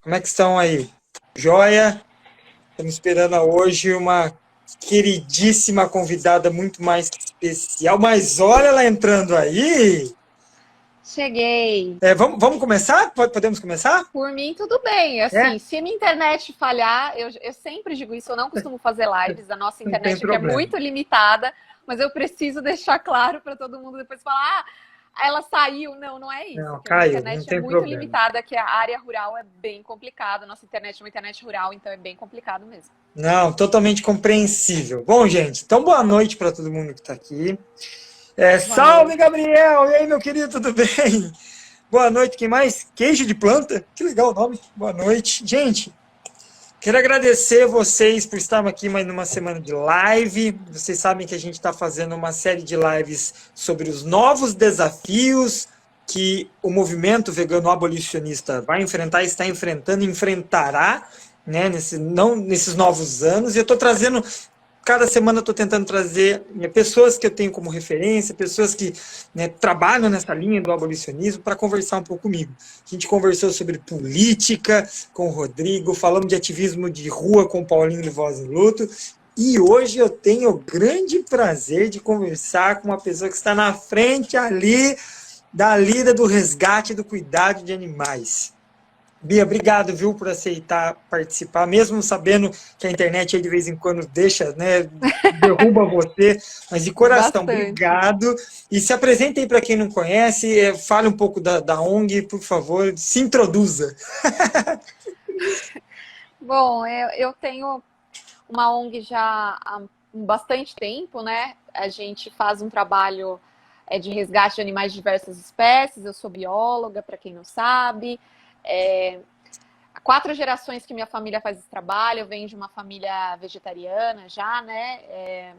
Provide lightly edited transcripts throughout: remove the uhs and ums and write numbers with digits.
Como é que estão aí? Joia? Estamos esperando hoje uma queridíssima convidada muito mais que especial. Mas olha ela entrando aí! Cheguei. Vamos começar? Podemos começar? Por mim, tudo bem. É? Assim, se minha internet falhar, eu sempre digo isso, eu não costumo fazer lives. A nossa Não tem internet aqui é problema. muito limitada, mas eu preciso deixar claro para todo mundo depois falar, ela saiu. Não, não é isso. Não, Que a minha caiu, não internet é tem muito problema. limitada, que a área rural é bem complicada. A nossa internet é uma internet rural, então é bem complicado mesmo. Não, totalmente compreensível. Bom, gente, então boa noite para todo mundo que está aqui. Boa Salve, noite. Gabriel! E aí, meu querido, tudo bem? Boa noite, quem mais? Queijo de planta? Que legal o nome. Boa noite. Gente, quero agradecer vocês por estarem aqui mais numa semana de live. Vocês sabem que a gente está fazendo uma série de lives sobre os novos desafios que o movimento vegano abolicionista vai enfrentar, está enfrentando, enfrentará, né, não nesses novos anos. E eu estou trazendo, cada semana eu estou tentando trazer pessoas que eu tenho como referência, pessoas que, né, trabalham nessa linha do abolicionismo para conversar um pouco comigo. A gente conversou sobre política com o Rodrigo, falamos de ativismo de rua com o Paulinho de Voz em Luto, e hoje eu tenho o grande prazer de conversar com uma pessoa que está na frente ali da lida do resgate e do cuidado de animais. Bia, obrigado, viu, por aceitar participar, mesmo sabendo que a internet aí de vez em quando deixa, né, derruba você, mas de coração, Bastante. obrigado. E se apresente aí para quem não conhece, fale um pouco da ONG, por favor, se introduza. Bom, eu tenho uma ONG já há bastante tempo, né? A gente faz um trabalho de resgate de animais de diversas espécies. Eu sou bióloga, para quem não sabe. Há 4 gerações que minha família faz esse trabalho. Eu venho de uma família vegetariana já, né?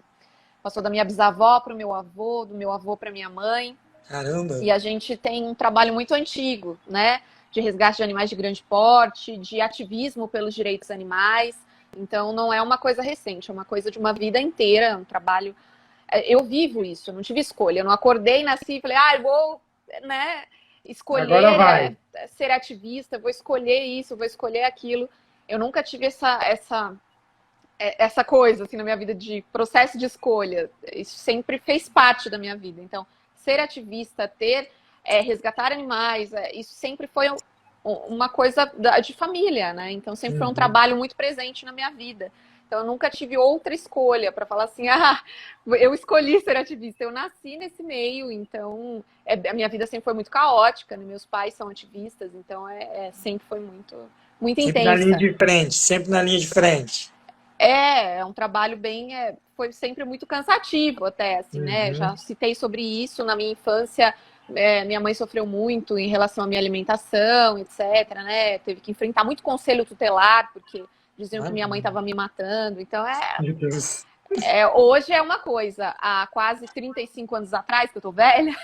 Passou da minha bisavó para o meu avô, do meu avô para minha mãe. Caramba, E a gente tem um trabalho muito antigo, né? De resgate de animais de grande porte, de ativismo pelos direitos animais. Então, não é uma coisa recente, é uma coisa de uma vida inteira, um trabalho. Eu vivo isso, eu não tive escolha. Eu não acordei, nasci e falei, eu vou, né, agora escolher vai. ser ativista, vou escolher isso, vou escolher aquilo. Eu nunca tive essa coisa assim na minha vida de processo de escolha. Isso sempre fez parte da minha vida. Então, ser ativista, resgatar animais, isso sempre foi uma coisa de família, né? Então sempre foi um Uhum. trabalho muito presente na minha vida. Então eu nunca tive outra escolha para falar assim, eu escolhi ser ativista. Eu nasci nesse meio, então a minha vida sempre foi muito caótica. Né? Meus pais são ativistas, então sempre foi muito Sempre na linha intensa. de frente, sempre na linha de frente. É um trabalho foi sempre muito cansativo até, assim, né? Uhum. Já citei sobre isso na minha infância. Minha mãe sofreu muito em relação à minha alimentação, etc, né? Teve que enfrentar muito conselho tutelar, porque diziam que minha mãe Imagina. estava me matando. Então, Meu Deus. hoje é uma coisa. Há quase 35 anos atrás, que eu tô velha,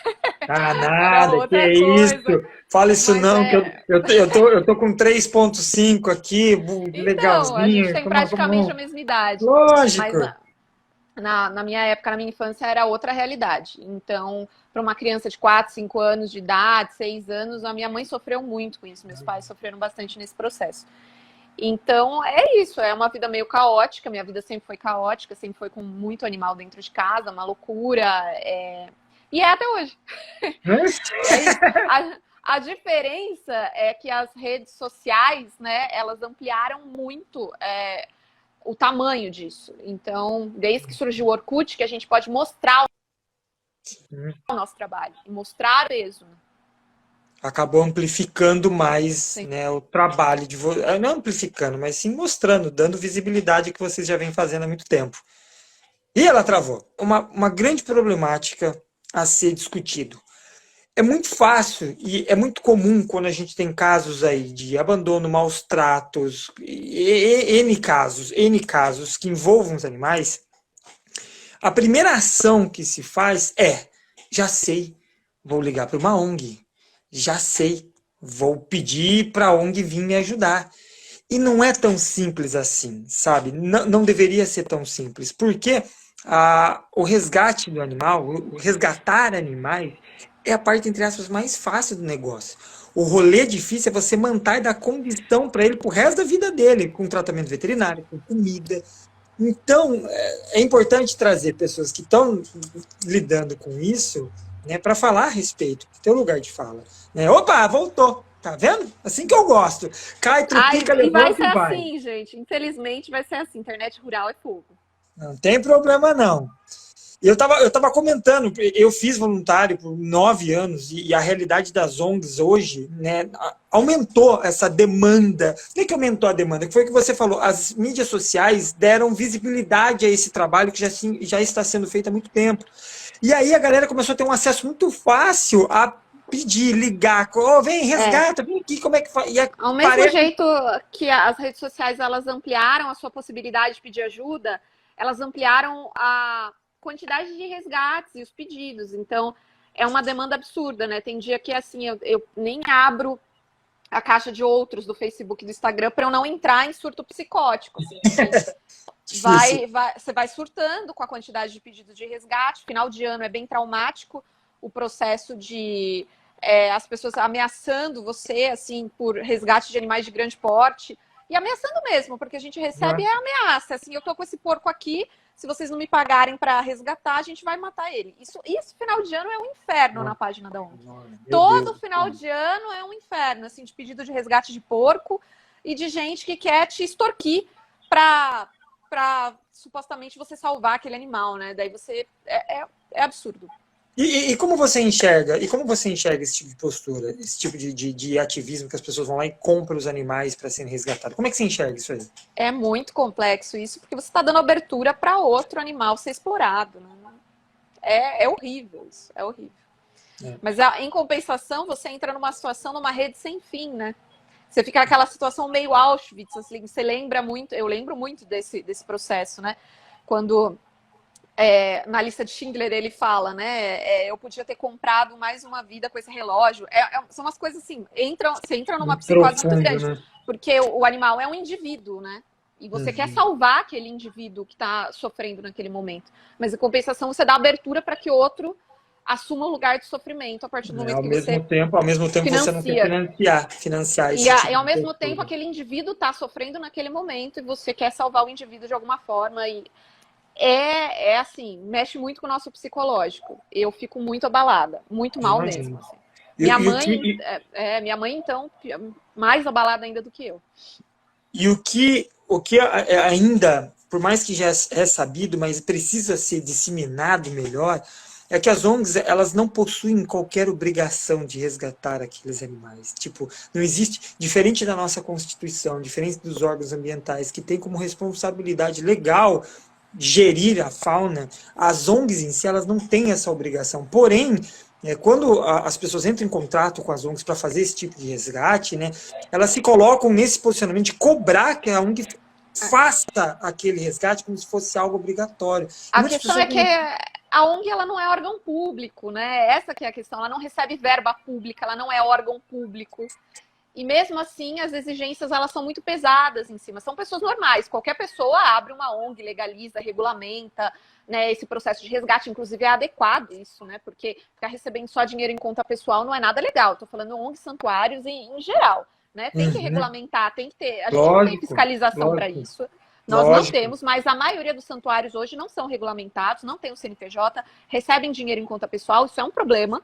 Ah, era nada, que outra é isso? coisa. Fala isso Mas não, que eu tô com 3,5 aqui, Então, a gente legalzinho. tem praticamente a mesma idade. Lógico. Mas na minha época, na minha infância, era outra realidade. Então, para uma criança de 4, 5 anos de idade, 6 anos, a minha mãe sofreu muito com isso. Meus pais sofreram bastante nesse processo. Então, é isso. É uma vida meio caótica. Minha vida sempre foi caótica, sempre foi com muito animal dentro de casa, uma loucura. E é até hoje. É isso. A diferença é que as redes sociais, né, elas ampliaram muito o tamanho disso. Então, desde que surgiu o Orkut, que a gente pode mostrar o nosso trabalho e mostrar o peso. Acabou amplificando mais, Sim. né, o trabalho de vocês. Não amplificando, mas sim mostrando, dando visibilidade que vocês já vêm fazendo há muito tempo. E ela travou. Uma grande problemática a ser discutido. É muito fácil e é muito comum quando a gente tem casos aí de abandono, maus tratos, N casos que envolvam os animais. A primeira ação que se faz é: já sei, vou ligar para uma ONG, já sei, vou pedir para a ONG vir me ajudar. E não é tão simples assim, sabe? Não, não deveria ser tão simples, porque o resgate do animal, o resgatar animais, é a parte, entre aspas, mais fácil do negócio. O rolê difícil é você manter e dar condição para ele pro resto da vida dele, com tratamento veterinário, com comida. Então, é importante trazer pessoas que estão lidando com isso, né, para falar a respeito, ter um lugar de fala. Né? Opa, voltou! Tá vendo? Assim que eu gosto. Cai, trupica, E vai levanta ser e vai. assim, gente. Infelizmente vai ser assim. Internet rural é fogo. Não tem problema, não. Eu tava comentando, eu fiz voluntário por 9 anos e a realidade das ONGs hoje, né, aumentou essa demanda. Não é que aumentou a demanda, que foi o que você falou, as mídias sociais deram visibilidade a esse trabalho que já está sendo feito há muito tempo. E aí a galera começou a ter um acesso muito fácil a pedir, ligar, oh, vem, resgata, vem aqui, como é que faz? Ao mesmo jeito que as redes sociais elas ampliaram a sua possibilidade de pedir ajuda, elas ampliaram a quantidade de resgates e os pedidos. Então, é uma demanda absurda, né? Tem dia que, assim, eu nem abro a caixa de outros do Facebook e do Instagram para eu não entrar em surto psicótico. Assim, você vai surtando com a quantidade de pedidos de resgate. Final de ano é bem traumático o processo de as pessoas ameaçando você, assim, por resgate de animais de grande porte. E ameaçando mesmo, porque a gente recebe ameaça. Assim, eu tô com esse porco aqui, se vocês não me pagarem para resgatar, a gente vai matar ele. Isso final de ano é um inferno na página da ONG. Todo final de ano é um inferno, assim, de pedido de resgate de porco e de gente que quer te extorquir para supostamente você salvar aquele animal, né? Daí você é absurdo. E como você enxerga? E como você enxerga esse tipo de postura, esse tipo de ativismo que as pessoas vão lá e compram os animais para serem resgatados? Como é que você enxerga isso aí? É muito complexo isso, porque você está dando abertura para outro animal ser explorado. Né? É horrível isso, é horrível. Mas em compensação, você entra numa situação, numa rede sem fim, né? Você fica naquela situação meio Auschwitz, assim, você lembra muito, eu lembro muito desse processo, né? Quando na lista de Schindler ele fala, né? Eu podia ter comprado mais uma vida com esse relógio. São umas coisas assim, você entra numa psicose muito grande, né? Porque o animal é um indivíduo, né? E você quer salvar aquele indivíduo que está sofrendo naquele momento. Mas em compensação, você dá abertura para que outro assuma o lugar de sofrimento a partir do momento que você ao mesmo tempo financia. você não quer financiar esse E ao mesmo tempo aquele indivíduo está sofrendo naquele momento e você quer salvar o indivíduo de alguma forma e assim, mexe muito com o nosso psicológico. Eu fico muito abalada, muito mal mesmo. Assim. Minha mãe, então, mais abalada ainda do que eu. E o que ainda, por mais que já é sabido, mas precisa ser disseminado melhor, é que as ONGs, elas não possuem qualquer obrigação de resgatar aqueles animais. Tipo, não existe, diferente da nossa Constituição, diferente dos órgãos ambientais, que tem como responsabilidade legal gerir a fauna, as ONGs em si, elas não têm essa obrigação. Porém, quando as pessoas entram em contato com as ONGs para fazer esse tipo de resgate, né, elas se colocam nesse posicionamento de cobrar que a ONG faça aquele resgate como se fosse algo obrigatório. A questão é que a ONG ela não é órgão público, né? Essa que é a questão. Ela não recebe verba pública, ela não é órgão público. E mesmo assim, as exigências elas são muito pesadas em cima. São pessoas normais. Qualquer pessoa abre uma ONG, legaliza, regulamenta, né, esse processo de resgate. Inclusive, é adequado isso, né? Porque ficar recebendo só dinheiro em conta pessoal não é nada legal. Estou falando ONG, santuários em geral. Né? Tem que regulamentar, tem que ter. A gente não tem fiscalização para isso. Nós não temos, mas a maioria dos santuários hoje não são regulamentados, não tem o CNPJ, recebem dinheiro em conta pessoal. Isso é um problema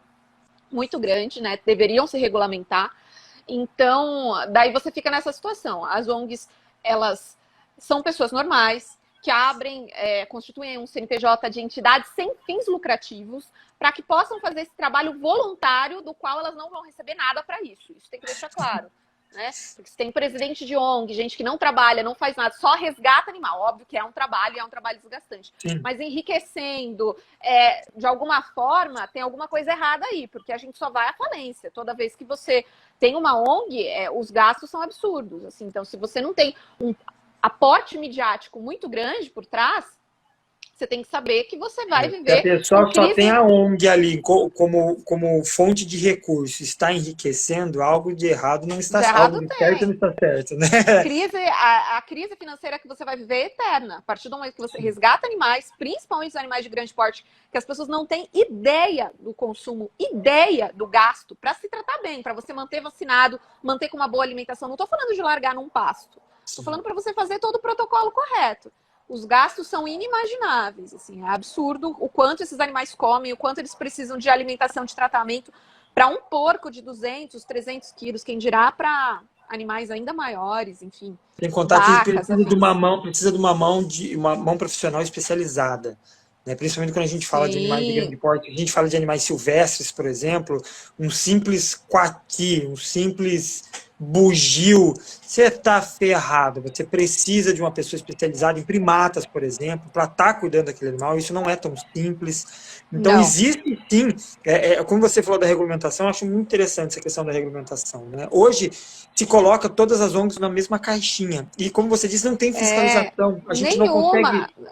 muito grande, né? Deveriam se regulamentar. Então, daí você fica nessa situação. As ONGs, elas são pessoas normais, que abrem, constituem um CNPJ de entidades sem fins lucrativos, para que possam fazer esse trabalho voluntário, do qual elas não vão receber nada para isso. Isso tem que deixar claro. Né? Porque se tem presidente de ONG, gente que não trabalha, não faz nada, só resgata animal. Óbvio que é um trabalho desgastante. Sim. Mas enriquecendo, de alguma forma, tem alguma coisa errada aí, porque a gente só vai à falência. Toda vez que você tem uma ONG, os gastos são absurdos. Assim. Então, se você não tem um aporte midiático muito grande por trás, Você tem que saber que você vai Se a viver pessoa em só tem crise. a ONG ali como fonte de recurso, está enriquecendo, algo de errado não está, De algo errado de certo não tem. está certo, né? A crise financeira que você vai viver é eterna. A partir do momento que você resgata animais, principalmente os animais de grande porte, que as pessoas não têm ideia do consumo, ideia do gasto para se tratar bem, para você manter vacinado, manter com uma boa alimentação. Não estou falando de largar num pasto. Estou falando para você fazer todo o protocolo correto. Os gastos são inimagináveis, assim, é absurdo o quanto esses animais comem, o quanto eles precisam de alimentação, de tratamento. Para um porco de 200, 300 quilos, quem dirá para animais ainda maiores, enfim, Sem contar que vacas, afins. precisa de uma mão profissional especializada, né? Principalmente quando a gente fala de animais de grande Sim, porte, a gente fala de animais silvestres, por exemplo, um simples coati, um simples bugio, você está ferrado. Você precisa de uma pessoa especializada em primatas, por exemplo, para estar cuidando daquele animal. Isso não é tão simples. Então, não. existe sim, como você falou da regulamentação, eu acho muito interessante essa questão da regulamentação, né? Hoje, se coloca todas as ONGs na mesma caixinha. E, como você disse, não tem É, fiscalização. A gente não nenhuma. consegue.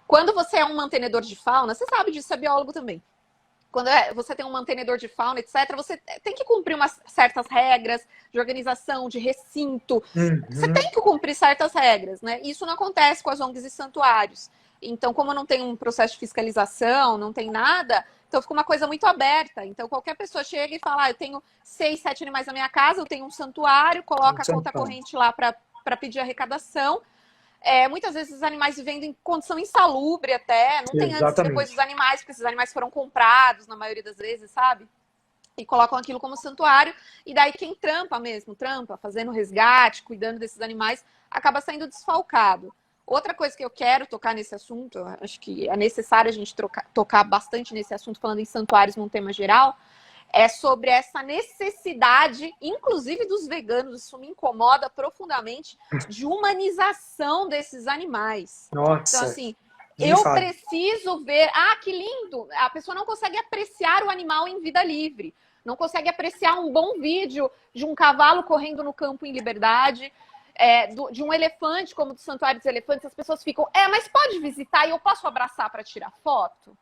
Quando você é um mantenedor de fauna, você sabe disso, é biólogo também. Quando você tem um mantenedor de fauna, etc., você tem que cumprir umas certas regras de organização, de recinto. Você Uhum, tem que cumprir certas regras, né? Isso não acontece com as ONGs e santuários. Então, como não tem um processo de fiscalização, não tem nada, então fica uma coisa muito aberta. Então, qualquer pessoa chega e fala: eu tenho 6, 7 animais na minha casa, eu tenho um santuário, coloca a conta corrente lá para pedir arrecadação. Muitas vezes os animais vivendo em condição insalubre até, não tem antes e depois dos exatamente. animais, porque esses animais foram comprados na maioria das vezes, sabe? E colocam aquilo como santuário, e daí quem trampa mesmo, trampa, fazendo resgate, cuidando desses animais, acaba saindo desfalcado. Outra coisa que eu quero tocar nesse assunto, eu acho que é necessário a gente tocar bastante nesse assunto, falando em santuários num tema geral, é sobre essa necessidade, inclusive dos veganos, isso me incomoda profundamente, de humanização desses animais. Então, Nossa, assim, nem eu falo. preciso ver. Ah, que lindo! A pessoa não consegue apreciar o animal em vida livre, não consegue apreciar um bom vídeo de um cavalo correndo no campo em liberdade. De um elefante, como do Santuário dos Elefantes, as pessoas ficam, mas pode visitar e eu posso abraçar para tirar foto?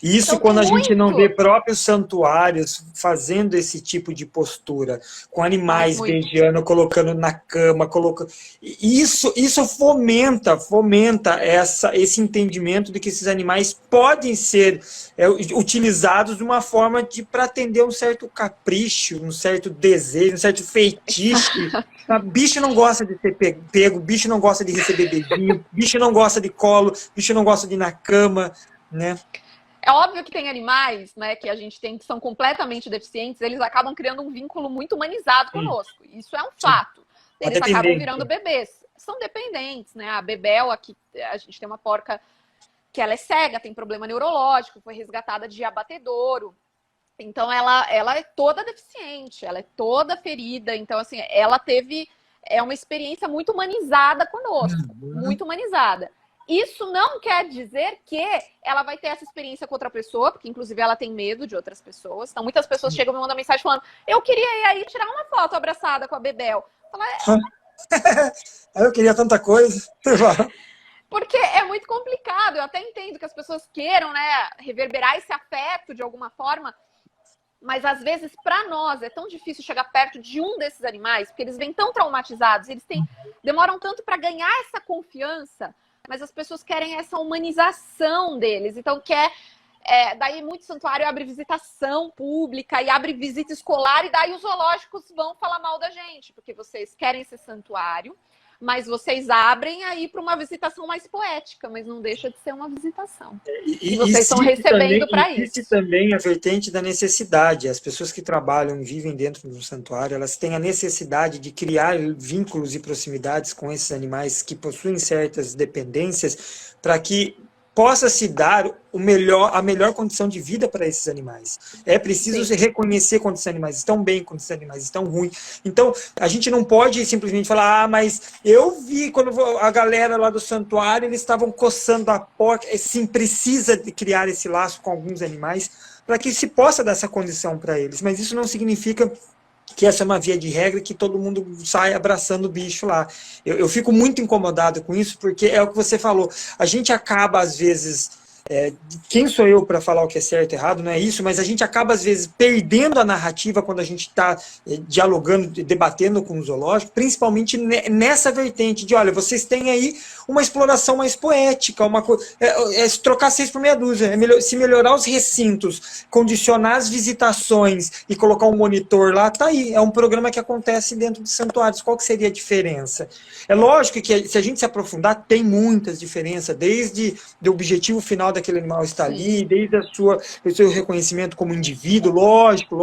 Isso Então tem quando a gente não vê muito, próprios santuários fazendo esse tipo de postura, com mas animais muito. beijando, colocando na cama, colocando. Isso fomenta esse entendimento de que esses animais podem ser utilizados de uma forma para atender um certo capricho, um certo desejo, um certo feitiço. Bicho não gosta de ser pego, bicho não gosta de receber beijinho, bicho não gosta de colo, bicho não gosta de ir na cama, né? É óbvio que tem animais, né, que a gente tem que são completamente deficientes, eles acabam criando um vínculo muito humanizado Sim, conosco. Isso é um sim. fato. Uma Eles acabam virando dependência. bebês. São dependentes, né? A Bebel, aqui, a gente tem uma porca que ela é cega, tem problema neurológico, foi resgatada de abatedouro. Então ela é toda deficiente, ela é toda ferida. Então, assim, ela teve uma experiência muito humanizada conosco, Uhum. muito humanizada. Isso não quer dizer que ela vai ter essa experiência com outra pessoa, porque inclusive ela tem medo de outras pessoas. Então, muitas pessoas chegam e me mandam mensagem falando: eu queria ir aí tirar uma foto abraçada com a Bebel. Falar, Eu queria tanta coisa. porque é muito complicado. Eu até entendo que as pessoas queiram, né, reverberar esse afeto de alguma forma, mas às vezes para nós é tão difícil chegar perto de um desses animais, porque eles vêm tão traumatizados, demoram tanto para ganhar essa confiança, mas as pessoas querem essa humanização deles. Então daí muito santuário abre visitação pública e abre visita escolar, e daí os zoológicos vão falar mal da gente, porque vocês querem esse santuário, mas vocês abrem aí para uma visitação mais poética, mas não deixa de ser uma visitação. E E vocês estão recebendo para existe isso. também a vertente da necessidade. As pessoas que trabalham e vivem dentro do santuário, elas têm a necessidade de criar vínculos e proximidades com esses animais que possuem certas dependências para que possa se dar a melhor condição de vida para esses animais. É preciso Sim. se reconhecer quando esses animais estão bem, quando esses animais estão ruins. Então, a gente não pode simplesmente falar, mas eu vi quando a galera lá do santuário, eles estavam coçando a porca. Sim, precisa de criar esse laço com alguns animais para que se possa dar essa condição para eles. Mas isso não significa que essa é uma via de regra, que todo mundo sai abraçando o bicho lá. Eu fico muito incomodado com isso, porque é o que você falou, a gente acaba, às vezes, quem sou eu para falar o que é certo e errado, não é isso, mas a gente acaba, às vezes, perdendo a narrativa quando a gente está dialogando, debatendo com o zoológico, principalmente nessa vertente de, olha, vocês têm aí uma exploração mais poética, trocar 6 por meia dúzia, se melhorar os recintos, condicionar as visitações e colocar um monitor lá, tá aí, é um programa que acontece dentro de santuários. Qual que seria a diferença? É lógico que, se a gente se aprofundar, tem muitas diferenças, desde o objetivo final daquele animal estar ali, desde o seu reconhecimento como indivíduo, lógico,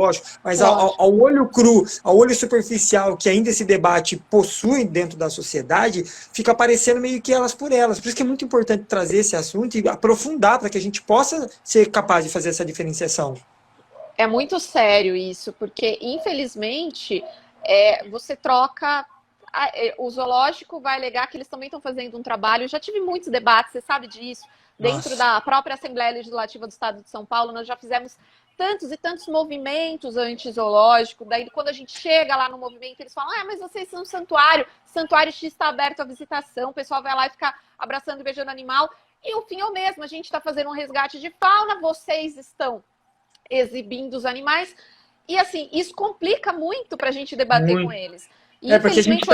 mas ao olho cru, ao olho superficial, que ainda esse debate possui dentro da sociedade, fica parecendo meio que elas por elas. Por isso que é muito importante trazer esse assunto e aprofundar, para que a gente possa ser capaz de fazer essa diferenciação. É muito sério isso, porque, infelizmente, você troca... O zoológico vai alegar que eles também estão fazendo um trabalho. Eu já tive muitos debates, você sabe disso, dentro da própria Assembleia Legislativa do Estado de São Paulo. Nós já fizemos tantos e tantos movimentos anti-zoológico. Daí, quando a gente chega lá no movimento, eles falam, mas vocês são um santuário X está aberto à visitação, o pessoal vai lá e fica abraçando e beijando animal. E o fim é o mesmo, a gente está fazendo um resgate de fauna, vocês estão exibindo os animais. E assim, isso complica muito para a gente debater com eles. Porque a gente,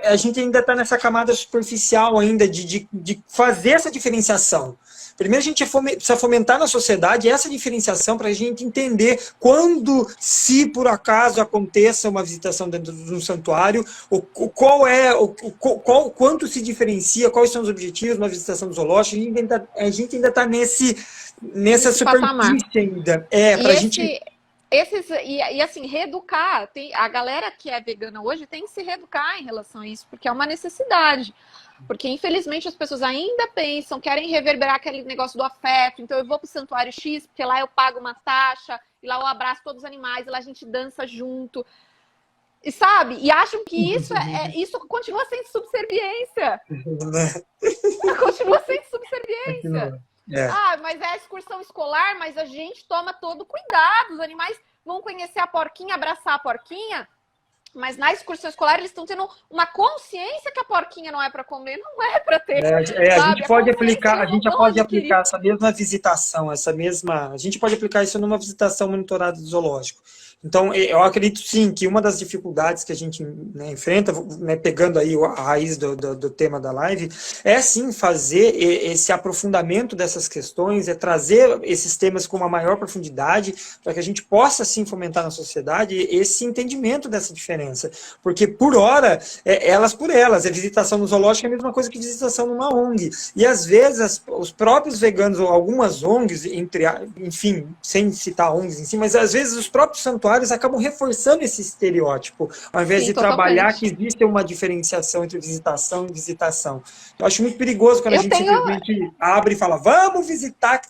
a gente ainda está nessa camada superficial ainda de fazer essa diferenciação. Primeiro a gente precisa fomentar na sociedade essa diferenciação para a gente entender quando, se por acaso aconteça uma visitação dentro de um santuário, quanto se diferencia, quais são os objetivos de uma visitação zoológica. A gente ainda está nessa superfície ainda. Para a gente... E assim, reeducar. A galera que é vegana hoje tem que se reeducar em relação a isso, porque é uma necessidade. Porque, infelizmente, as pessoas ainda pensam, querem reverberar aquele negócio do afeto. Então, eu vou para o Santuário X, porque lá eu pago uma taxa, e lá eu abraço todos os animais, e lá a gente dança junto. E sabe? E acham que isso continua sendo subserviência. Continua sendo subserviência. Mas é a excursão escolar, mas a gente toma todo cuidado. Os animais vão conhecer a porquinha, abraçar a porquinha, mas na excursão escolar eles estão tendo uma consciência que a porquinha não é para comer, não é para ter. A gente pode aplicar essa mesma visitação, a gente pode aplicar isso numa visitação monitorada do zoológico. Então, eu acredito sim que uma das dificuldades que a gente enfrenta, pegando aí a raiz do tema da live, é sim fazer esse aprofundamento dessas questões, trazer esses temas com uma maior profundidade, para que a gente possa sim fomentar na sociedade esse entendimento dessa diferença. Porque, por hora, elas por elas, a visitação no zoológico é a mesma coisa que visitação numa ONG. E, às vezes, os próprios veganos, ou algumas ONGs, enfim, sem citar ONGs em si, mas às vezes os próprios santuários acabam reforçando esse estereótipo, ao invés de trabalhar que existe uma diferenciação entre visitação e visitação. Eu acho muito perigoso quando a gente simplesmente abre e fala, vamos visitar.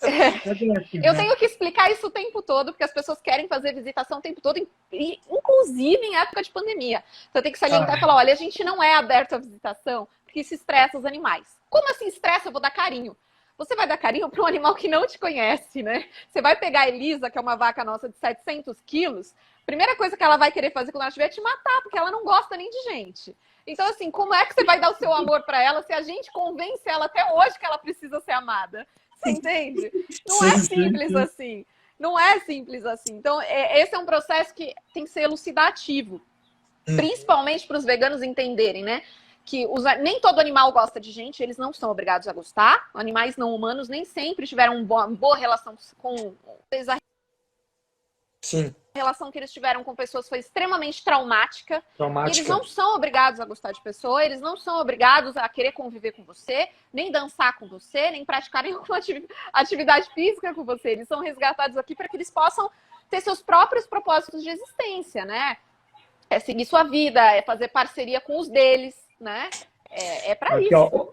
Eu tenho que explicar isso o tempo todo, porque as pessoas querem fazer visitação o tempo todo, inclusive em época de pandemia. Então eu tenho que salientar e falar, olha, a gente não é aberto à visitação, porque isso estressa os animais. Como assim estressa? Eu vou dar carinho. Você vai dar carinho para um animal que não te conhece, né? Você vai pegar a Elisa, que é uma vaca nossa de 700 quilos, a primeira coisa que ela vai querer fazer quando ela estiver é te matar, porque ela não gosta nem de gente. Então, assim, como é que você vai dar o seu amor para ela se a gente convence ela até hoje que ela precisa ser amada? Você entende? Não é simples assim. Não é simples assim. Então, esse é um processo que tem que ser elucidativo. Principalmente para os veganos entenderem, né? Que nem todo animal gosta de gente, eles não são obrigados a gostar. Animais não humanos nem sempre tiveram uma boa relação com eles. Sim. A relação que eles tiveram com pessoas foi extremamente traumática. E eles não são obrigados a gostar de pessoa, eles não são obrigados a querer conviver com você, nem dançar com você, nem praticar nenhuma atividade física com você. Eles são resgatados aqui para que eles possam ter seus próprios propósitos de existência, né? É seguir sua vida, é fazer parceria com os deles, né? É para isso.